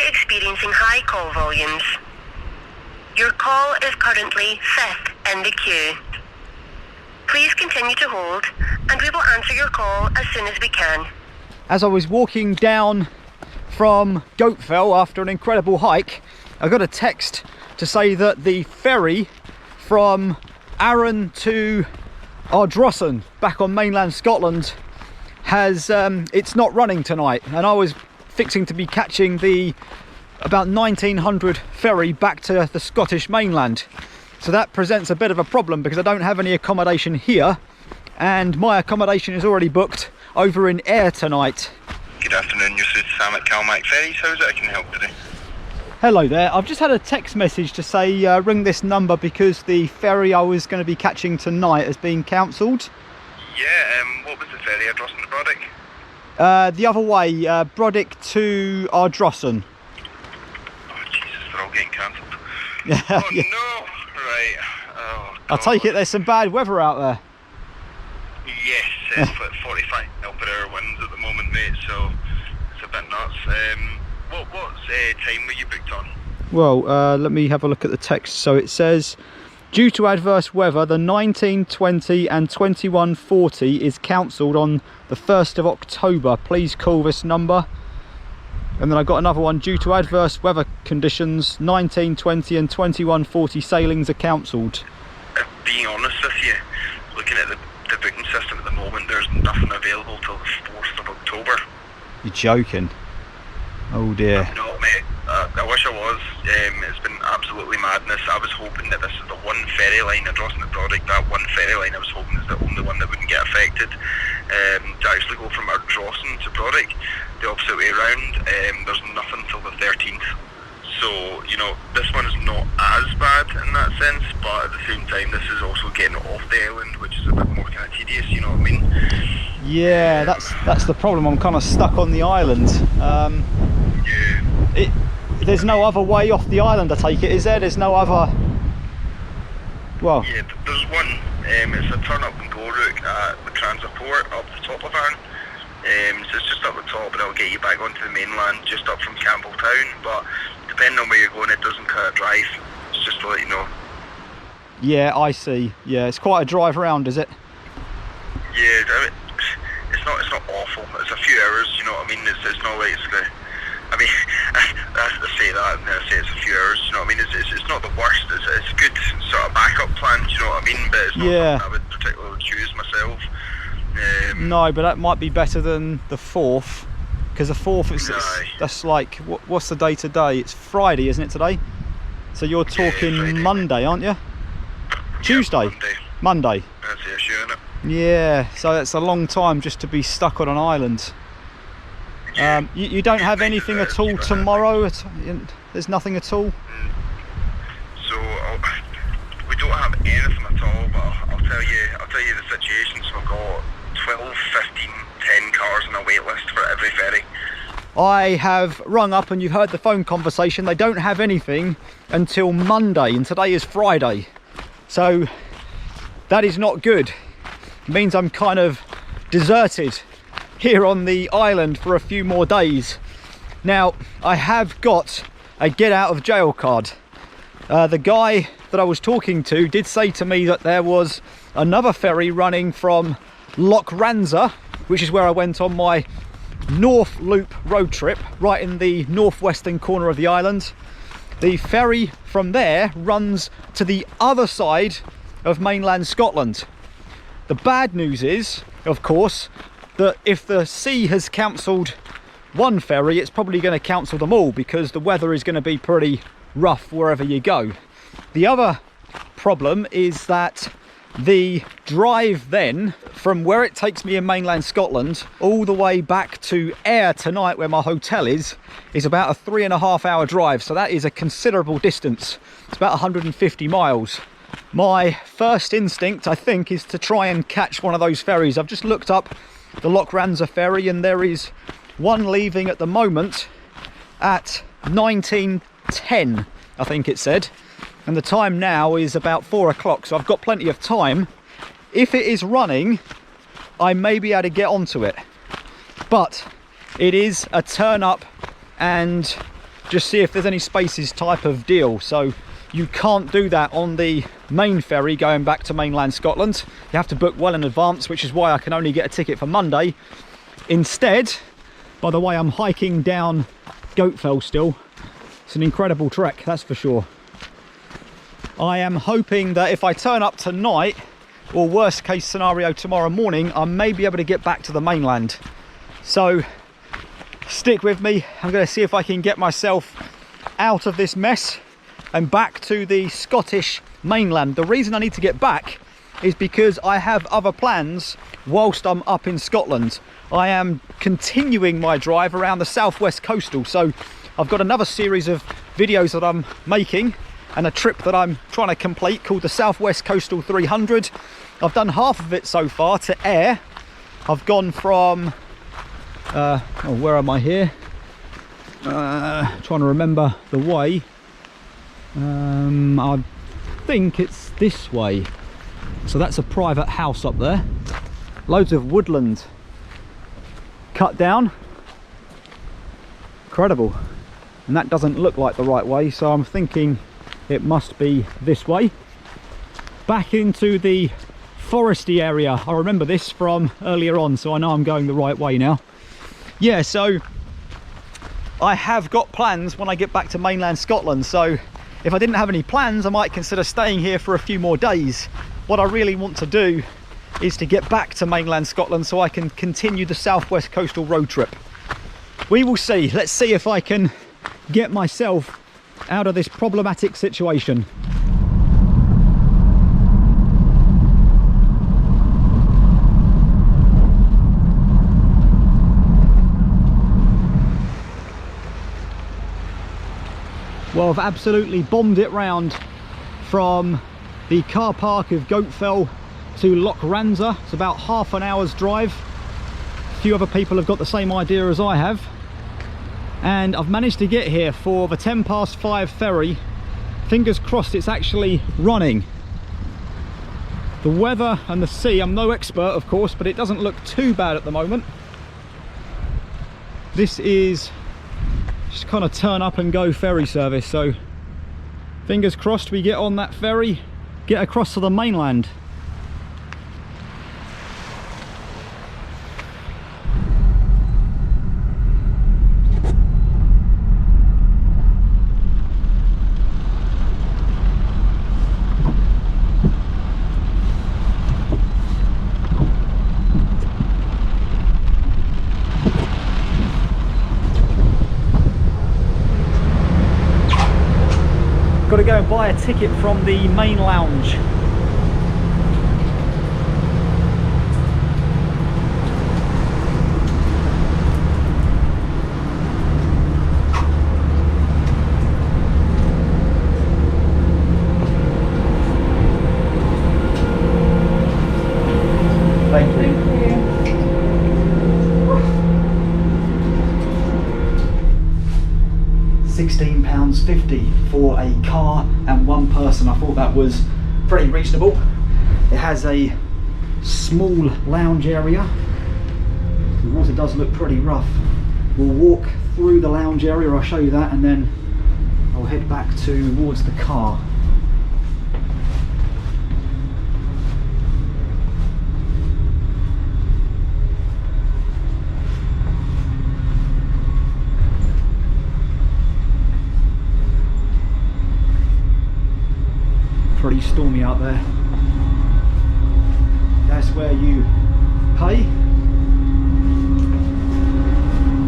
experiencing high call volumes. Your call is currently 5th in the queue. Please continue to hold and we will answer your call as soon as we can. As I was walking down from Goatfell after an incredible hike, I got a text to say that the ferry from Arran to Ardrossan back on mainland Scotland has it's not running tonight, and I was fixing to be catching the about 1900 ferry back to the Scottish mainland. So that presents a bit of a problem because I don't have any accommodation here, and my accommodation is already booked over in Ayr tonight. Good afternoon, you're through to Sam at CalMac Ferries. How's it I can help today? Hello there, I've just had a text message to say ring this number because the ferry I was going to be catching tonight has been cancelled. Yeah, what was the ferry, Ardrossan to Brodick? The other way, Brodick to Ardrossan. Oh Jesus, they're all getting cancelled. Oh Yeah. no! Right, oh God. I take it there's some bad weather out there. Yes, it's like 45 mile per hour winds at the moment, mate, so it's a bit nuts. What time were you booked on? Well, let me have a look at the text. So it says, due to adverse weather, the 1920 and 2140 is cancelled on the 1st of October. Please call this number. And then I got another one, due to adverse weather conditions, 1920 and 2140 sailings are cancelled. Being honest with you, looking at the booking system at the moment, there's nothing available till the 4th of October. You're joking. Oh dear. No, mate. I wish I was. It's been absolutely madness. I was hoping that this is the one ferry line, Ardrossan to Brodick, that one ferry line I was hoping is the only one that wouldn't get affected. To actually go from Ardrossan to Brodick, the opposite way around, there's nothing till the 13th. So, you know, this one is not as bad in that sense, but at the same time, this is also getting off the island, which is a bit more kind of tedious, you know what I mean? Yeah, that's the problem. I'm kind of stuck on the island. Yeah. There's no other way off the island, I take it, is there? There's no other... Well... Yeah, there's one. It's a turn up and go route at Lochranza port up the top of Arran. So it's just up the top and it'll get you back onto the mainland just up from Campbelltown, but depending on where you're going, it doesn't cut a drive. It's just to let you know. Yeah, I see. Yeah, it's quite a drive around, is it? Yeah, I mean, it's not awful. It's a few hours, you know what I mean? It's not like it's gonna... I mean, I say that and then I say it's a few hours, you know what I mean? It's not the worst. It's a good sort of backup plan, you know what I mean? But it's not something I would particularly choose myself. No, but that might be better than the 4th, because the 4th is that's like what's the day today? It's Friday, isn't it today? So you're talking Monday, aren't you? Tuesday. Monday. That's the issue, isn't it? Yeah, so that's a long time just to be stuck on an island. You don't have anything at all tomorrow? There's nothing at all? So we don't have anything at all, but I'll tell you the situation. So I've got 12, 15, 10 cars on a wait list for every ferry. I have rung up and you've heard the phone conversation. They don't have anything until Monday, and today is Friday. So that is not good. It means I'm kind of deserted here on the island for a few more days. Now, I have got a get out of jail card. The guy that I was talking to did say to me that there was another ferry running from Lochranza, which is where I went on my North Loop road trip, right in the northwestern corner of the island. The ferry from there runs to the other side of mainland Scotland. The bad news is, of course, that if the sea has cancelled one ferry, it's probably going to cancel them all because the weather is going to be pretty rough wherever you go. The other problem is that the drive then from where it takes me in mainland Scotland all the way back to Ayr tonight, where my hotel is about a 3.5 hour drive. So that is a considerable distance. It's about 150 miles. My first instinct, I think, is to try and catch one of those ferries. I've just looked up the Lochranza ferry and there is one leaving at the moment at 19:10, I think it said, and the time now is about 4 o'clock, so I've got plenty of time. If it is running, I may be able to get onto it, but it is a turn up and just see if there's any spaces type of deal. So you can't do that on the main ferry going back to mainland Scotland. You have to book well in advance, which is why I can only get a ticket for Monday. Instead, by the way, I'm hiking down Goatfell still. It's an incredible trek, that's for sure. I am hoping that if I turn up tonight, or worst case scenario tomorrow morning, I may be able to get back to the mainland. So stick with me. I'm going to see if I can get myself out of this mess and back to the Scottish mainland. The reason I need to get back is because I have other plans whilst I'm up in Scotland. I am continuing my drive around the southwest coastal, so I've got another series of videos that I'm making and a trip that I'm trying to complete called the Southwest Coastal 300. I've done half of it so far to Ayr. I've gone from where am I here? Trying to remember the way. I think it's this way. So that's a private house up there. Loads of woodland cut down. Incredible. And that doesn't look like the right way, so I'm thinking it must be this way. Back into the foresty area. I remember this from earlier on, so I know I'm going the right way now. Yeah, so I have got plans when I get back to mainland Scotland, so if I didn't have any plans, I might consider staying here for a few more days. What I really want to do is to get back to mainland Scotland so I can continue the southwest coastal road trip. We will see. Let's see if I can get myself out of this problematic situation. Well, I've absolutely bombed it round from the car park of Goatfell to Lochranza. It's about half an hour's drive. A few other people have got the same idea as I have. And I've managed to get here for the 5:10 ferry. Fingers crossed it's actually running. The weather and the sea, I'm no expert of course, but it doesn't look too bad at the moment. This is just kind of turn up and go ferry service, so fingers crossed we get on that ferry, get across to the mainland. Got to go and buy a ticket from the main lounge. Thank you. £16.50 for a car and one person. I thought that was pretty reasonable. It has a small lounge area. The water does look pretty rough. We'll walk through the lounge area, I'll show you that, and then I'll head back towards the car. Pretty stormy out there. That's where you pay.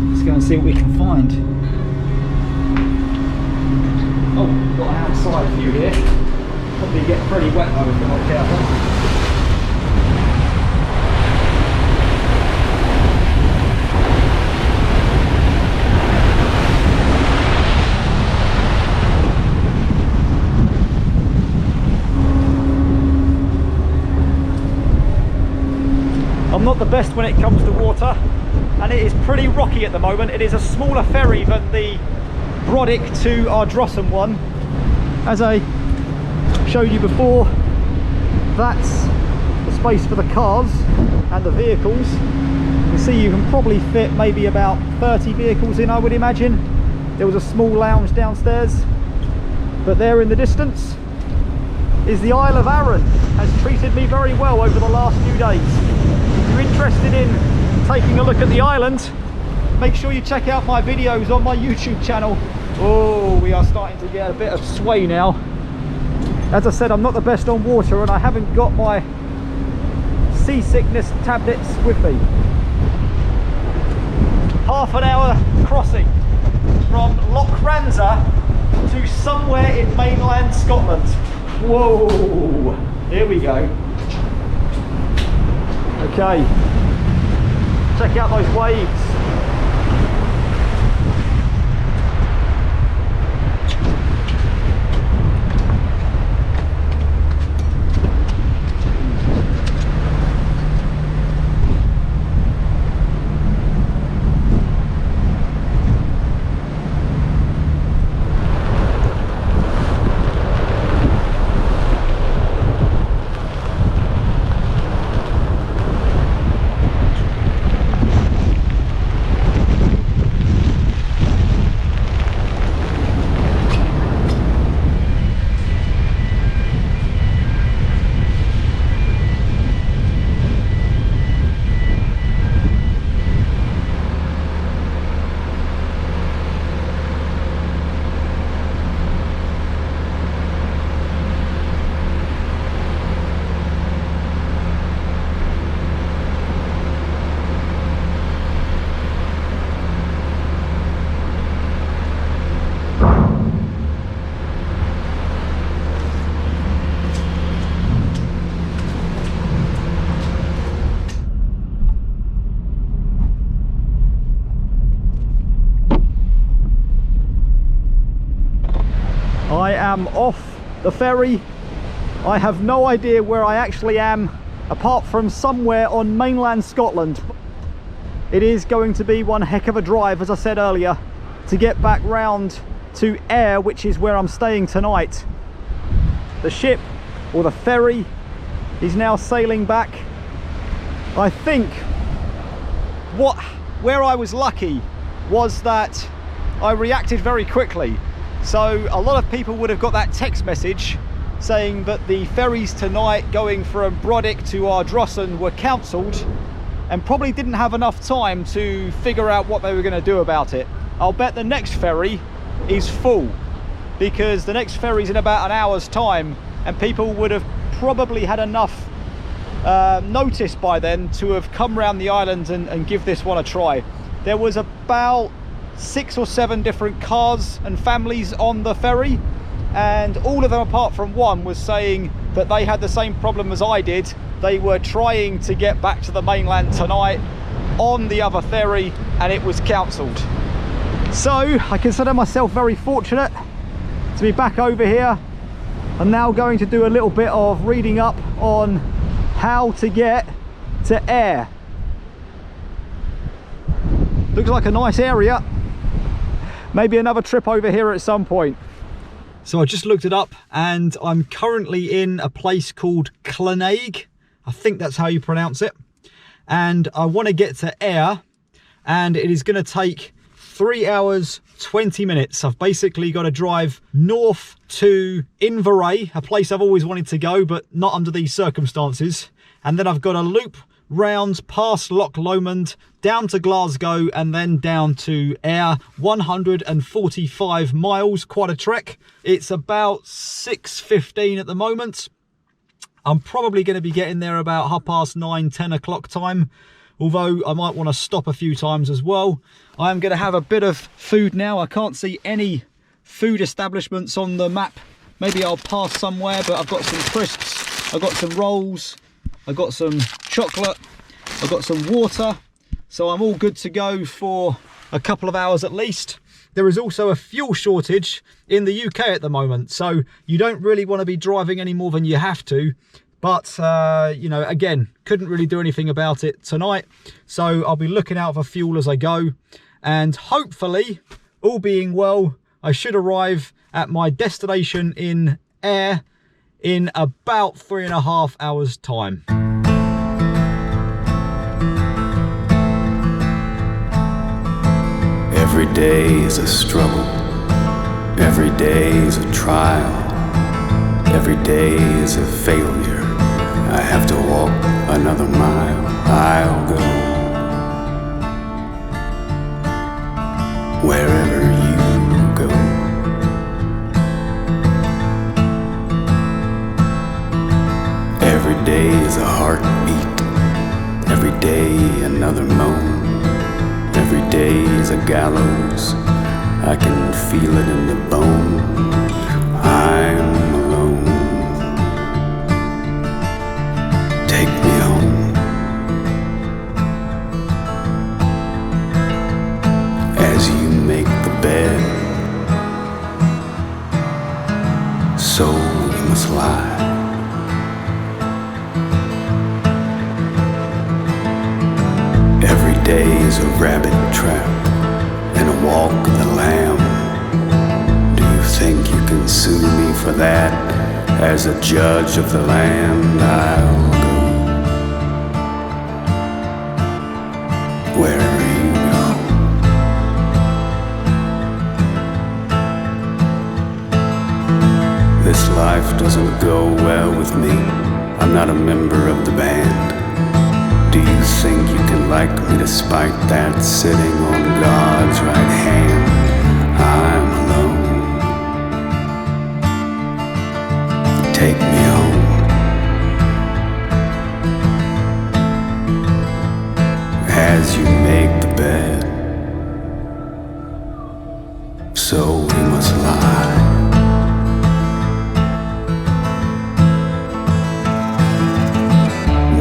Let's go and see what we can find. Oh, we've got an outside view here. Probably get pretty wet though if we're not careful. I'm not the best when it comes to water, and it is pretty rocky at the moment. It is a smaller ferry than the Brodick to Ardrossan one. As I showed you before, that's the space for the cars and the vehicles. You can see you can probably fit maybe about 30 vehicles in, I would imagine. There was a small lounge downstairs, but there in the distance is the Isle of Arran. Has treated me very well over the last few days. If you're interested in taking a look at the island, make sure you check out my videos on my YouTube channel. Oh, we are starting to get a bit of sway now. As I said, I'm not the best on water and I haven't got my seasickness tablets with me. Half an hour crossing from Lochranza to somewhere in mainland Scotland. Whoa, here we go. Okay, check out those waves. I am off the ferry. I have no idea where I actually am, apart from somewhere on mainland Scotland. It is going to be one heck of a drive, as I said earlier, to get back round to Ayr, which is where I'm staying tonight. The ship, or the ferry, is now sailing back. I think where I was lucky was that I reacted very quickly. So a lot of people would have got that text message saying that the ferries tonight going from Brodick to Ardrossan were cancelled, and probably didn't have enough time to figure out what they were going to do about it. I'll bet the next ferry is full, because the next ferry's in about an hour's time, and people would have probably had enough notice by then to have come round the island and give this one a try. There was about 6 or 7 different cars and families on the ferry, and all of them apart from one was saying that they had the same problem as I did. They were trying to get back to the mainland tonight on the other ferry and it was cancelled. So I consider myself very fortunate to be back over here. I'm now going to do a little bit of reading up on how to get to Ayr. Looks like a nice area. Maybe another trip over here at some point. So I just looked it up and I'm currently in a place called Claonaig. I think that's how you pronounce it. And I want to get to Ayr, and it is going to take 3 hours 20 minutes. I've basically got to drive north to Ferry, a place I've always wanted to go but not under these circumstances, and then I've got to loop round past Loch Lomond down to Glasgow and then down to Ayr. 145 miles, quite a trek. It's about 6:15 at the moment. I'm probably going to be getting there about 9:30, 10 o'clock time, although I might want to stop a few times as well. I am going to have a bit of food now. I can't see any food establishments on the map. Maybe I'll pass somewhere, but I've got some crisps, I've got some rolls, I've got some chocolate, I've got some water, so I'm all good to go for a couple of hours at least. There is also a fuel shortage in the UK at the moment, so you don't really want to be driving any more than you have to. But, you know, again, couldn't really do anything about it tonight. So I'll be looking out for fuel as I go. And hopefully, all being well, I should arrive at my destination in Ayr in about 3.5 hours time. Every day is a struggle. Every day is a trial. Every day is a failure. I have to walk another mile. I'll go wherever you go. Every day is a heartbeat. Every day another moan. Every day is a gallows. I can feel it in the bone. I'm alone. Take me home. As you make the bed, so you must lie. Every day is a rabbit trap and a walk of the lamb. Do you think you can sue me for that? As a judge of the land, I'll go wherever you go. This life doesn't go well with me. I'm not a member of the band. Do you think you can like me despite that? Sitting on God's right hand, I'm alone. Take me home. As you make the bed, so we must lie.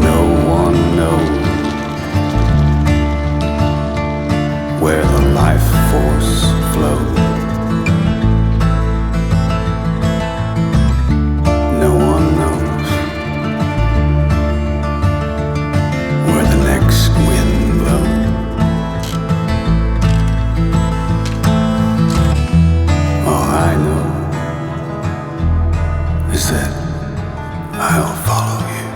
No one knows where the life force flows. No one knows where the next wind blows. All I know is that I'll follow you.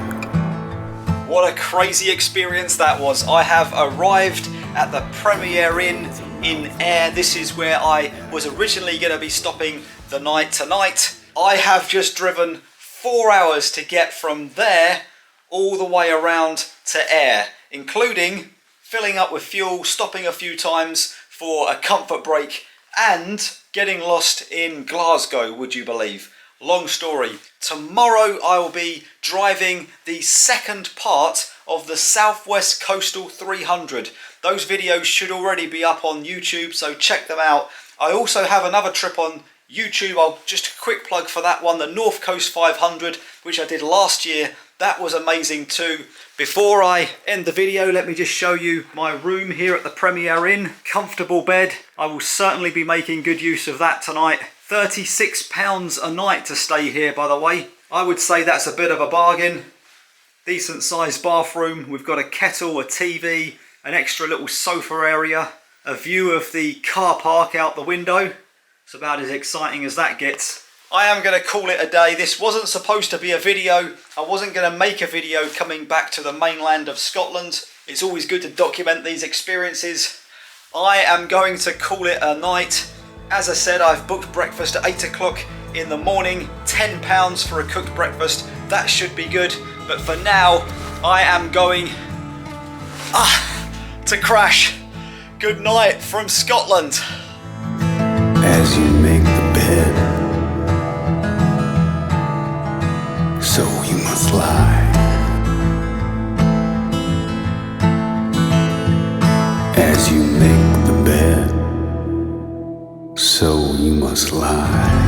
What a crazy experience that was. I have arrived at the Premier Inn in Ayr. This is where I was originally going to be stopping the night tonight. I have just driven 4 hours to get from there all the way around to Ayr, including filling up with fuel, stopping a few times for a comfort break, and getting lost in Glasgow, would you believe? Long story. Tomorrow I will be driving the second part of the Southwest Coastal 300. Those videos should already be up on YouTube, so check them out. I also have another trip on YouTube. I'll just a quick plug for that one, the North Coast 500, which I did last year. That was amazing too. Before I end the video, let me just show you my room here at the Premier Inn. Comfortable bed. I will certainly be making good use of that tonight. £36 a night to stay here, by the way. I would say that's a bit of a bargain. Decent sized bathroom. We've got a kettle, a TV, an extra little sofa area, a view of the car park out the window. It's about as exciting as that gets. I am going to call it a day. This wasn't supposed to be a video. I wasn't going to make a video coming back to the mainland of Scotland. It's always good to document these experiences. I am going to call it a night. As I said, I've booked breakfast at 8 o'clock in the morning. £10 for a cooked breakfast. That should be good. But for now, I am going to crash. Good night from Scotland. As you make the bed, so you must lie. As you make the bed, so you must lie.